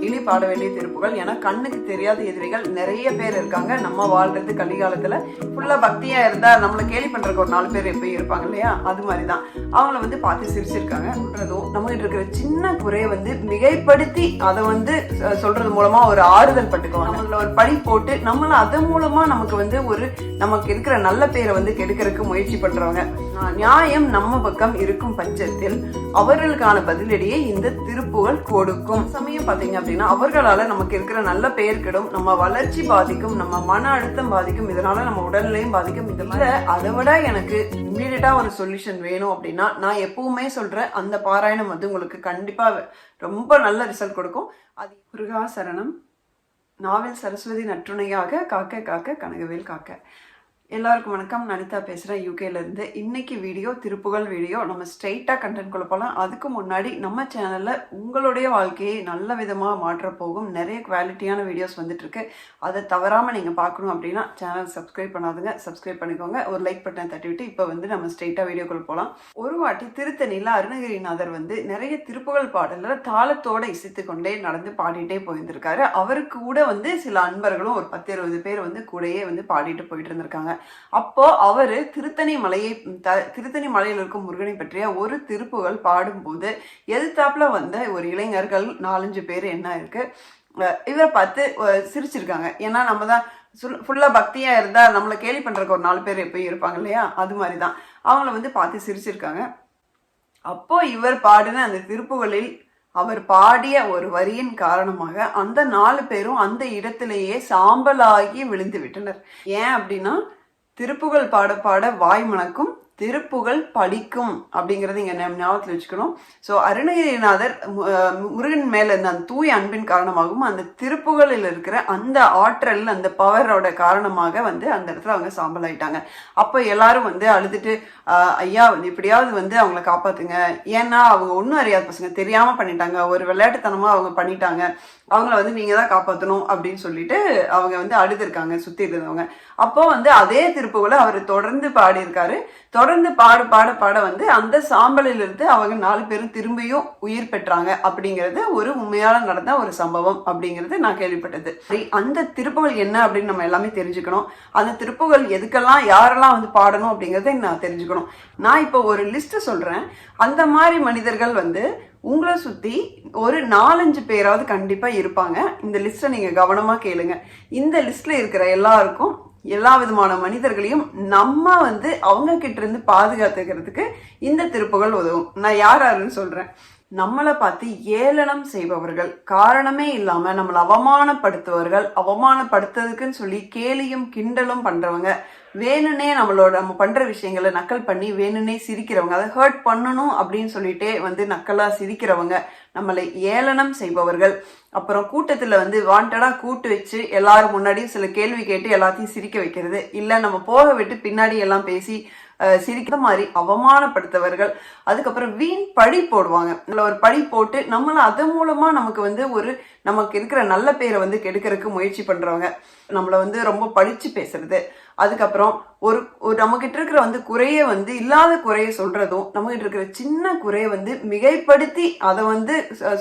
Daily பாட வேண்டிய திருப்புகள். ஏன்னா கண்ணுக்கு தெரியாத எதிரிகள் நிறைய பேர் இருக்காங்க. நம்ம வாழ்றது கலிகாலத்துல ஃபுல்லா பக்தியா இருந்தா நம்மளை கேலி பண்றதுக்கு ஒரு 4 பேர் எப்பயும் இருப்பாங்க இல்லையா, அது மாதிரிதான் அவங்கள வந்து பார்த்து சிரிச்சிருக்காங்க. சொல்றதும் நம்ம கிட்ட இருக்கிற சின்ன குறைய வந்து மிகைப்படுத்தி அதை வந்து சொல்றது மூலமா ஒரு ஆறுதல் பட்டுக்குவாங்க. நம்மள ஒரு படி போட்டு நம்மள அதன் மூலமா நமக்கு வந்து ஒரு நமக்கு இருக்கிற நல்ல பேரை வந்து கெடுக்கிறதுக்கு முயற்சி பண்றவங்க. நியாயம் நம்ம பக்கம் இருக்கும் பட்சத்தில் அவர்களுக்கான பதிலடியை இந்த திருப்புகள் கொடுக்கும். சமயம் பாத்தீங்க அப்படின்னா அவர்களால நமக்கு இருக்கிற நல்ல பெயர் கெடும், நம்ம வளர்ச்சி பாதிக்கும், நம்ம மன அழுத்தம் பாதிக்கும், இதனால நம்ம உடல்நிலையும் பாதிக்கும். இந்த மாதிரி அதை விட எனக்கு இம்மீடியட்டா ஒரு சொல்யூஷன் வேணும் அப்படின்னா நான் எப்பவுமே சொல்றேன், அந்த பாராயணம் வந்து உங்களுக்கு கண்டிப்பா ரொம்ப நல்ல ரிசல்ட் கொடுக்கும். அது முருகா சரணம். நாவல் சரஸ்வதி நற்றுணையாக காக்க காக்க கனகவேல் காக்க. எல்லாருக்கும் வணக்கம். அனிதா பேசுகிறேன் யூகேல இருந்து. இன்னைக்கு வீடியோ திருப்புகள் வீடியோ. நம்ம ஸ்ட்ரெயிட்டாக கண்டென்ட் கொள்ள போகலாம். அதுக்கு முன்னாடி நம்ம சேனலில் உங்களுடைய வாழ்க்கையை நல்ல விதமாக மாற்ற போகும் நிறைய குவாலிட்டியான வீடியோஸ் வந்துட்டு இருக்கு. அதை தவறாமல் நீங்கள் பார்க்கணும் அப்படின்னா சேனல் சப்ஸ்கிரைப் பண்ணாதுங்க, சப்ஸ்கிரைப் பண்ணிக்கோங்க, ஒரு லைக் பட்டனை தட்டி விட்டு இப்போ வந்து நம்ம ஸ்ட்ரெயிட்டாக வீடியோக்குள்ள போகலாம். ஒரு வாட்டி திருத்தணியில் அருணகிரிநாதர் வந்து நிறைய திருப்புகள் பாடல்களை தாளத்தோடு இசைத்து கொண்டே நடந்து பாடிட்டே போயிருந்திருக்காரு. அவருக்கு கூட வந்து சில அன்பர்களும் ஒரு 10-20 பேர் வந்து கூடயே வந்து பாடிட்டு போயிட்டு இருந்திருக்காங்க. அப்போ அவரு திருத்தணி மலையில் இருக்கும் முருகனை பற்றிய ஒரு திருப்புகள் பாடும்போது எதிர்த்தாப்புல வந்த ஒரு இளைஞர்கள் 4-5 பேர் என்ன இருக்கு இவரை பார்த்து சிரிச்சிருக்காங்க. ஏன்னா நம்ம தான் ஃபுல்லா பக்தியா இருந்தா நம்மளை கேலி பண்றதுக்கு ஒரு 4 பேர் எப்பயும் இருப்பாங்க இல்லையா, அது மாதிரிதான் அவங்கள வந்து பார்த்து சிரிச்சிருக்காங்க. அப்போ இவர் பாடின அந்த திருப்புகளில் அவர் பாடிய ஒரு வரியின் காரணமாக அந்த 4 பேரும் அந்த இடத்திலேயே சாம்பலாகி விழுந்து விட்டனர். ஏன் அப்படின்னா திருப்புகள் பாட பாட வாய் மணக்கும், திருப்புகள் பலிக்கும் அப்படிங்கறது இங்க ஞாபகத்தில் வச்சுக்கணும். ஸோ அருணகிரிநாதர் முருகன் மேல இருந்த அந்த தூய அன்பின் காரணமாகவும் அந்த திருப்புகளில் இருக்கிற அந்த ஆற்றல் அந்த பவரோட காரணமாக வந்து அந்த இடத்துல அவங்க சாம்பல் ஆயிட்டாங்க. அப்போ எல்லாரும் வந்து அழுதுட்டு ஐயா இப்படியாவது வந்து அவங்கள காப்பாத்துங்க, ஏன்னா அவங்க ஒன்றும் அறியாத பசங்க, தெரியாம பண்ணிட்டாங்க, ஒரு விளையாட்டுத்தனமா அவங்க பண்ணிட்டாங்க, அவங்கள வந்து நீங்க தான் காப்பாற்றணும் அப்படின்னு சொல்லிட்டு அவங்க வந்து அழுதுருக்காங்க சுத்தி இருந்தவங்க. அப்போ வந்து அதே திருப்புகளை அவர் தொடர்ந்து பாடியிருக்காரு. தொடர்ந்து பாட வந்து அந்த சாம்பலில் இருந்து அவங்க 4 பேரும் திரும்பியும் உயிர் பெற்றாங்க அப்படிங்கிறது ஒரு உண்மையால நடந்த ஒரு சம்பவம் அப்படிங்கிறது நான் கேள்விப்பட்டது. அந்த திருப்புகள் என்ன அப்படின்னு நம்ம எல்லாமே தெரிஞ்சுக்கணும். அந்த திருப்புகள் எதுக்கெல்லாம் யாரெல்லாம் வந்து பாடணும் அப்படிங்கறத நான் தெரிஞ்சுக்கணும். நான் இப்போ ஒரு லிஸ்ட் சொல்றேன். அந்த மாதிரி மனிதர்கள் வந்து உங்களை சுத்தி ஒரு 4-5 பேராவது கண்டிப்பா இருப்பாங்க. இந்த லிஸ்ட்டை நீங்க கவனமா கேளுங்க. இந்த லிஸ்ட்ல இருக்கிற எல்லாருக்கும் எல்லா விதமான மனிதர்களையும் நம்ம வந்து அவங்க கிட்ட இருந்து பாதுகாத்துக்கிறதுக்கு இந்த திருப்புகள் உதவும். நான் யாருன்னு சொல்றேன். நம்மளை பார்த்து ஏளனம் செய்பவர்கள், காரணமே இல்லாம நம்மளை அவமானப்படுத்துவர்கள், அவமானப்படுத்துறதுக்குன்னு சொல்லி கேலியும் கிண்டலும் பண்றவங்க, வேணுனே நம்ம பண்ற விஷயங்களை நக்கல் பண்ணி வேணுனே சிரிக்கிறவங்க, அதை ஹர்ட் பண்ணணும் அப்படின்னு சொல்லிட்டே வந்து நக்கலா சிரிக்கிறவங்க, நம்மளை ஏளனம் செய்பவர்கள், அப்புறம் கூட்டத்துல வந்து வாண்டடா கூட்டு வச்சு எல்லாரும் முன்னாடியும் சில கேள்வி கேட்டு எல்லாத்தையும் சிரிக்க வைக்கிறது, இல்ல நம்ம போக விட்டு பின்னாடி எல்லாம் பேசி சிரிக்கிற மாதிரி அவமானப்படுத்தவர்கள், அதுக்கப்புறம் வீண் பழி போடுவாங்க. ஒரு பழி போட்டு நம்மள அதன் மூலமா நமக்கு வந்து ஒரு நமக்கு இருக்கிற நல்ல பேரை வந்து கெடுக்கிறதுக்கு முயற்சி பண்றவங்க, நம்மளை வந்து ரொம்ப பழிச்சு பேசுறது, அதுக்கப்புறம் ஒரு நம்ம கிட்ட இருக்கிற வந்து குறைய வந்து இல்லாத குறைய சொல்றதும், நம்ம கிட்ட இருக்கிற சின்ன குறைய வந்து மிகைப்படுத்தி அதை வந்து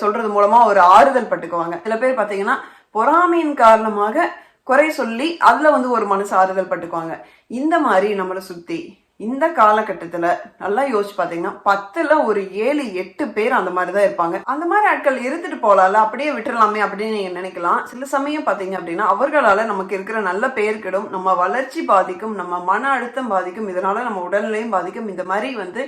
சொல்றது மூலமா ஒரு ஆறுதல் பட்டுக்குவாங்க. சில பேர் பாத்தீங்கன்னா பொறாமையின் காரணமாக குறை சொல்லி அதுல வந்து ஒரு மனசு ஆறுதல் பட்டுக்குவாங்க. இந்த மாதிரி நம்மளை சுத்தி இந்த காலகட்டத்துல நல்லா யோசிச்சு பாத்தீங்கன்னா 10ல் ஒரு 7-8 பேர் அந்த மாதிரிதான் இருப்பாங்க. அந்த மாதிரி ஆட்கள் இருந்துட்டு போலால, அப்படியே விட்டுறலாமே அப்படின்னு நீங்க நினைக்கலாம். சில சமயம் பாத்தீங்க அப்படின்னா அவர்களால நமக்கு இருக்கிற நல்ல பெயர் கெடும், நம்ம வளர்ச்சி பாதிக்கும், நம்ம மன அழுத்தம் பாதிக்கும், இதனால நம்ம உடல்நிலையும் பாதிக்கும். இந்த மாதிரி வந்து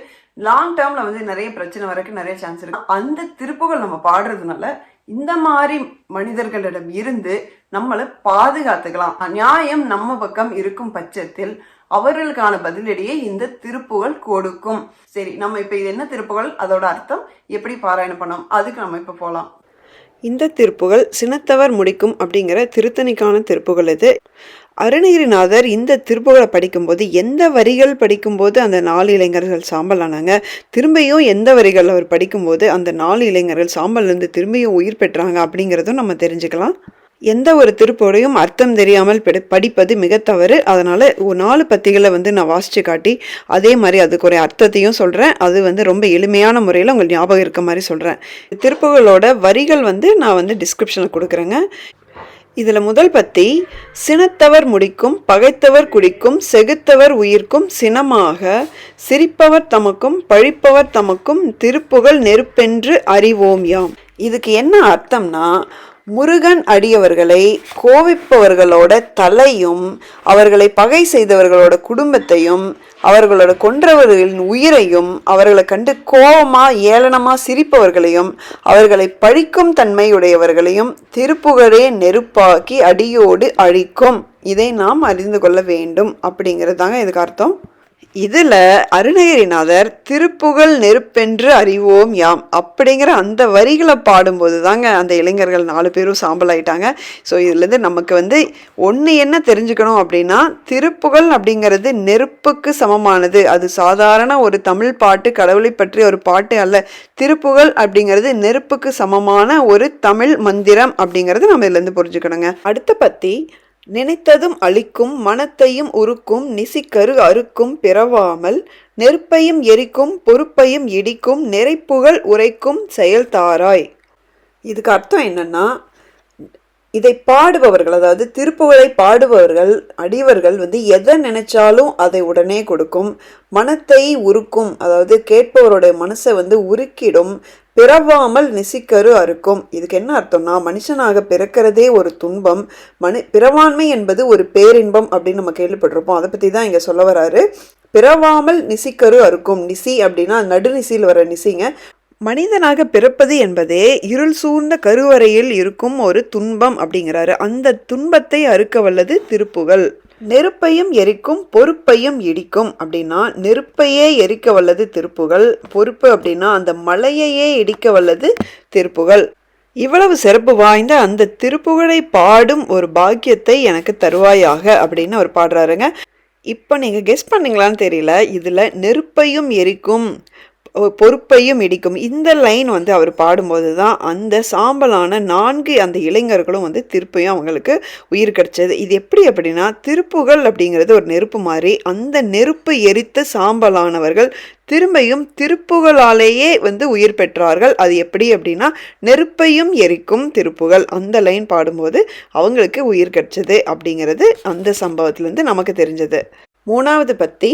லாங் டேர்ம்ல வந்து நிறைய பிரச்சனை வரைக்கும் நிறைய சான்ஸ் இருக்கு. அந்த திருப்புகள் நம்ம பாடுறதுனால இந்த மாதிரி மனிதர்களிடம் இருந்து நம்மளை பாதுகாத்துக்கலாம். நியாயம் நம்ம பக்கம் இருக்கும் பட்சத்தில் அவர்களுக்கான பதிலடியை இந்த திருப்புகள் கொடுக்கும். சரி, நம்ம இப்ப இது என்ன திருப்புகள், அதோட அர்த்தம், எப்படி பாராயணம் பண்ணோம், அதுக்கு நம்ம இப்ப போலாம். இந்த திருப்புகள் சினத்தவர் முடிக்கும் அப்படிங்கிற திருத்தணிக்கான திருப்புகள். இது அருணகிரிநாதர் இந்த திருப்புகளை படிக்கும்போது எந்த வரிகள் படிக்கும்போது அந்த 4 இளைஞர்கள் சாம்பல் ஆனாங்க, திரும்பியும் எந்த வரிகள் அவர் படிக்கும்போது அந்த 4 இளைஞர்கள் சாம்பல் இருந்து திரும்பியும் உயிர் பெற்றாங்க அப்படிங்கிறதும் நம்ம தெரிஞ்சுக்கலாம். எந்த ஒரு திருப்புகழையும் அர்த்தம் தெரியாமல் படிப்பது மிக தவறு. அதனால் 4 பத்திகளை நான் வாசித்து காட்டி அதே மாதிரி அதுக்கு ஒரு அர்த்தத்தையும் சொல்கிறேன். அது ரொம்ப எளிமையான முறையில் உங்களுக்கு ஞாபகம் இருக்க மாதிரி சொல்கிறேன். திருப்புகளோட வரிகள் நான் டிஸ்கிரிப்ஷனில் கொடுக்குறேங்க. இதில் முதல் பத்தி, சினத்தவர் முடிக்கும் பகைத்தவர் குடிக்கும் செகுத்தவர் உயிர்க்கும் சினமாக சிரிப்பவர் தமக்கும் பழிப்பவர் தமக்கும் திருப்புகழ் நெருப்பென்று அறிவோம் யாம். இதுக்கு என்ன அர்த்தம்னா, முருகன் அடியவர்களை கோவிப்பவர்களோட தலையும் அவர்களை பகை செய்தவர்களோட குடும்பத்தையும் அவர்களோட கொன்றவர்களின் உயிரையும் அவர்களை கண்டு கோபமா ஏளனமா சிரிப்பவர்களையும் அவர்களை பழிக்கும் தன்மையுடையவர்களையும் திருப்புகழே நெருப்பாக்கி அடியோடு அழிக்கும். இதை நாம் அறிந்து கொள்ள வேண்டும் அப்படிங்கிறது தாங்க இதுக்கு அர்த்தம். இதில் அருணகிரிநாதர் திருப்புகழ் நெருப்பென்று அறிவோம் யாம் அப்படிங்கிற அந்த வரிகளை பாடும்போது தாங்க அந்த இளைஞர்கள் 4 பேரும் சாம்பல் ஆயிட்டாங்க. ஸோ இதுலேருந்து நமக்கு ஒன்று என்ன தெரிஞ்சுக்கணும் அப்படின்னா, திருப்புகழ் அப்படிங்கிறது நெருப்புக்கு சமமானது. அது சாதாரண ஒரு தமிழ் பாட்டு, கடவுளை பற்றிய ஒரு பாட்டு அல்ல. திருப்புகழ் அப்படிங்கிறது நெருப்புக்கு சமமான ஒரு தமிழ் மந்திரம் அப்படிங்கிறது நம்ம இதுலேருந்து புரிஞ்சுக்கணுங்க. அடுத்த பத்தி, நினைத்ததும் அழிக்கும் மனத்தையும் உருக்கும் நிசிக்கரு அறுக்கும் பிறவாமல் நெருப்பையும் எரிக்கும் பொறுப்பையும் இடிக்கும் நெறைப்புகழ் உரைக்கும் செயல்தாராய். இதுக்கு அர்த்தம் என்னன்னா, இதை பாடுபவர்கள், அதாவது திருப்புகழை பாடுபவர்கள் அடியவர்கள் எதை நினைச்சாலும் அதை உடனே கொடுக்கும். மனத்தை உருக்கும், அதாவது கேட்பவருடைய மனசை உருக்கிடும். பிறவாமல் நிசிக்கரு அறுக்கும். இதுக்கு என்ன அர்த்தம்னா, மனுஷனாக பிறக்கிறதே ஒரு துன்பம். பிறவாண்மை என்பது ஒரு பேரின்பம் அப்படின்னு நம்ம கேள்விப்பட்டிருப்போம். அதை பற்றி தான் இங்கே சொல்ல வராரு. பிறவாமல் நிசிக்கரு அறுக்கும். நிசி அப்படின்னா நடுநிசியில் வர நிசிங்க. மனிதனாக பிறப்பது என்பதே இருள் சூழ்ந்த கருவறையில் இருக்கும் ஒரு துன்பம் அப்படிங்கிறாரு. அந்த துன்பத்தை அறுக்க வல்லது திருப்புகழ். நெருப்பையும் எரிக்கும் பொறுப்பையும் இடிக்கும் அப்படின்னா, நெருப்பையே எரிக்க வல்லது திருப்புகழ். பொறுப்பு அப்படின்னா அந்த மலையையே இடிக்க வல்லது திருப்புகழ். இவ்வளவு சிறப்பு வாய்ந்த அந்த திருப்புகழை பாடும் ஒரு பாக்கியத்தை எனக்கு தருவாயாக அப்படின்னு அவர் பாடுறாருங்க. இப்போ நீங்கள் கெஸ் பண்ணீங்களான்னு தெரியல, இதில் நெருப்பையும் எரிக்கும் பொறுப்பையும் இடிக்கும் இந்த லைன் அவர் பாடும்போது தான் அந்த சாம்பலான 4 அந்த இளைஞர்களும் திருப்பியும் அவங்களுக்கு உயிர் கிடைச்சது. இது எப்படி அப்படின்னா, திருப்புகழ் அப்படிங்கிறது ஒரு நெருப்பு மாதிரி. அந்த நெருப்பு எரித்து சாம்பலானவர்கள் திரும்பியும் திருப்புகளாலேயே உயிர் பெற்றார்கள். அது எப்படி அப்படின்னா, நெருப்பையும் எரிக்கும் திருப்புகழ். அந்த லைன் பாடும்போது அவங்களுக்கு உயிர் கிடைச்சது அப்படிங்கிறது அந்த சம்பவத்திலேருந்து நமக்கு தெரிஞ்சது. 3வது பத்தி,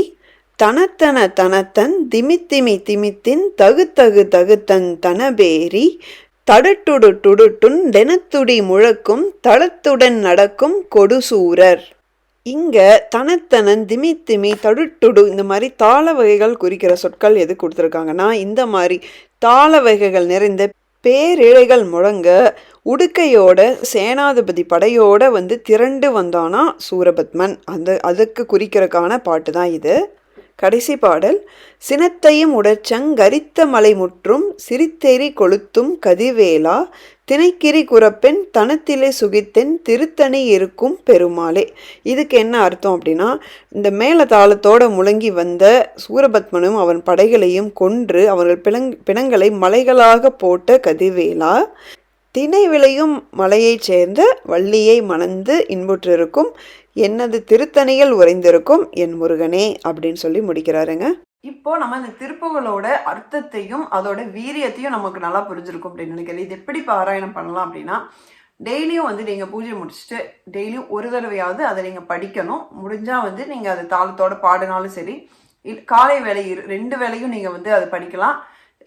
தனத்தன தனத்தன் திமித்திமி திமித்தின் தகுத்தகு தகுத்தன் தனபேரி தடுட்டுடு டுடுட்டுன் டெனத்துடி முழக்கும் தளத்துடன் நடக்கும் கொடுசூரர். இங்க தனத்தனன் திமித்திமி தடுட்டுடு இந்த மாதிரி தாள வகைகள் குறிக்கிற சொற்கள் எது கொடுத்துருக்காங்கன்னா, இந்த மாதிரி தாள வகைகள் நிறைந்த பேரிழைகள் முழங்க உடுக்கையோட சேனாதிபதி படையோட திரண்டு வந்தானா சூரபத்மன். அதுக்கு குறிக்கிறதுக்கான பாட்டு தான் இது. கடைசி பாடல், சினத்தையும் உடச்சங்கரித்த மலை முற்றும் சிரித்தெறி கொளுத்தும் கதிவேலா திணைக்கிரி குரப்பெண் தனத்திலே சுகித்தென் திருத்தணி இருக்கும் பெருமாளே. இதுக்கு என்ன அர்த்தம் அப்படின்னா, இந்த மேல தாளத்தோட முழங்கி வந்த சூரபத்மனும் அவன் படைகளையும் கொன்று அவர்கள் பிணங்களை மலைகளாக போட்ட கதிவேலா, திணை விளையும் மலையைச் சேர்ந்த வள்ளியை மணந்து இன்புற்றிருக்கும் என்னது திருத்தணியில் உறைந்திருக்கும் என் முருகனே அப்படின்னு சொல்லி முடிக்கிறாருங்க. இப்போ நம்ம இந்த திருப்புகளோட அர்த்தத்தையும் அதோட வீரியத்தையும் நமக்கு நல்லா புரிஞ்சிருக்கும் அப்படின்னு நினைக்கிறேன். இது எப்படி பாராயணம் பண்ணலாம் அப்படின்னா, டெய்லியும் நீங்கள் பூஜை முடிச்சுட்டு டெய்லியும் ஒரு தடவையாவது அதை நீங்கள் படிக்கணும். முடிஞ்சால் நீங்கள் அதை தாளத்தோட பாடினாலும் சரி, காலை வேலை 2 வேளையும் நீங்கள் அதை படிக்கலாம்.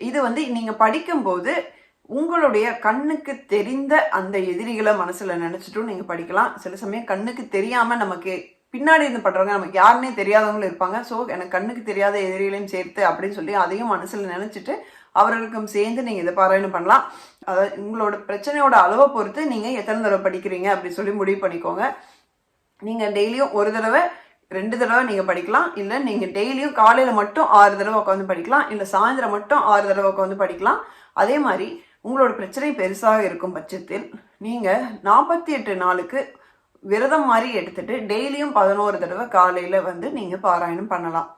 இது நீங்கள் படிக்கும்போது உங்களுடைய கண்ணுக்கு தெரிந்த அந்த எதிரிகளை மனசுல நினைச்சிட்டும் நீங்க படிக்கலாம். சில சமயம் கண்ணுக்கு தெரியாம நமக்கு பின்னாடி இருந்து பண்றவங்க நமக்கு யாருன்னே தெரியாதவங்களும் இருப்பாங்க. ஸோ எனக்கு கண்ணுக்கு தெரியாத எதிரிகளையும் சேர்த்து அப்படின்னு சொல்லி அதையும் மனசுல நினைச்சிட்டு அவர்களுக்கும் சேர்ந்து நீங்க இதை பாராயணம் பண்ணலாம். அதாவது உங்களோட பிரச்சனையோட அளவை பொறுத்து நீங்க எத்தனை தடவை படிக்கிறீங்க அப்படின்னு சொல்லி முடிவு பண்ணிக்கோங்க. நீங்க டெய்லியும் ஒரு தடவை 2 தடவை நீங்க படிக்கலாம். இல்லை நீங்க டெய்லியும் காலையில மட்டும் 6 தடவை உட்காந்து படிக்கலாம். இல்லை சாயந்தரம் மட்டும் 6 தடவை உட்காந்து படிக்கலாம். அதே மாதிரி உங்களோட பிரச்சனை பெருசாக இருக்கும் பட்சத்தில் நீங்கள் 48 நாளுக்கு விரதம் மாதிரி எடுத்துட்டு டெய்லியும் 11 தடவை காலையில் நீங்கள் பாராயணம் பண்ணலாம்.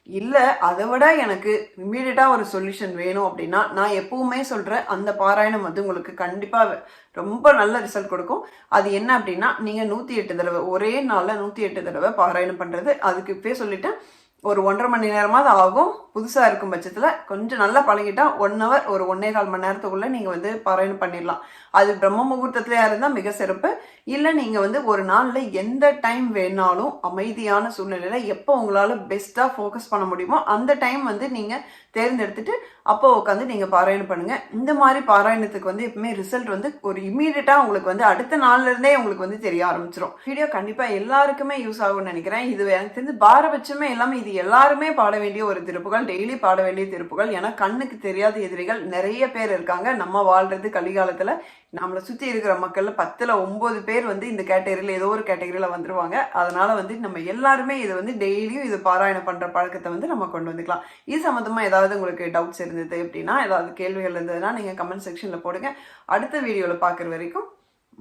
இல்லை அதை விட எனக்கு இம்மீடியட்டாக ஒரு சொல்யூஷன் வேணும் அப்படின்னா நான் எப்பவுமே சொல்கிறேன், அந்த பாராயணம் வந்து உங்களுக்கு கண்டிப்பாக ரொம்ப நல்ல ரிசல்ட் கொடுக்கும். அது என்ன அப்படின்னா, நீங்கள் 108 தடவை ஒரே நாளில் 108 தடவை பாராயணம் பண்ணுறது. அதுக்கு இப்போயே சொல்லிட்டேன், ஒரு 1.5 மணி நேரமாவது ஆகும். புதுசாக இருக்கும் பட்சத்தில் கொஞ்சம் நல்லா பழகிட்டா 1 ஹவர், ஒரு 1.25 மணி நேரத்துக்குள்ளே நீங்கள் வந்து பாராயணம் பண்ணிடலாம். அது பிரம்ம முகூர்த்தத்துலையாக இருந்தால் மிக சிறப்பு. இல்லை நீங்கள் வந்து ஒரு நாளில் எந்த டைம் வேணாலும் அமைதியான சூழ்நிலையில் எப்போ உங்களால் பெஸ்ட்டாக ஃபோக்கஸ் பண்ண முடியுமோ அந்த டைம் வந்து நீங்கள் தேர்ந்தெடுத்துட்டு அப்போ உட்காந்து நீங்கள் பாராயணம் பண்ணுங்கள். இந்த மாதிரி பாராயணத்துக்கு வந்து எப்பவுமே ரிசல்ட் வந்து ஒரு இம்மீடியட்டாக உங்களுக்கு வந்து அடுத்த நாள்லேருந்தே உங்களுக்கு வந்து தெரிய ஆரம்பிச்சிடும். வீடியோ கண்டிப்பாக எல்லாருக்குமே யூஸ் ஆகும்னு நினைக்கிறேன். இது எனக்கு தெரிஞ்சு பாரபட்சமே எல்லாமே இது எல்லாருமே பாட வேண்டிய ஒரு திருப்புகள், டெய்லி பாட வேண்டிய திருப்புகள். ஏன்னா கண்ணுக்கு தெரியாத எதிரிகள் நிறைய பேர் இருக்காங்க. நம்ம வாழ்றது கலிகாலத்தில். நம்மளை சுற்றி இருக்கிற மக்களில் 10ல் 9 பேர் வந்து இந்த கேட்டகரியில் ஏதோ ஒரு கேட்டகரியில் வந்துருவாங்க. அதனால வந்து நம்ம எல்லாருமே இதை வந்து டெய்லியும் இது பாராயணம் பண்ணுற பழக்கத்தை வந்து நம்ம கொண்டு வந்துக்கலாம். இது சம்மந்தமாக ஏதாவது உங்களுக்கு டவுட்ஸ் இருந்தது அப்படின்னா, ஏதாவது கேள்விகள் இருந்ததுன்னா நீங்கள் கமெண்ட் செக்ஷனில் போடுங்க. அடுத்த வீடியோவில் பார்க்குற வரைக்கும்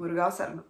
முருகா சரணம்.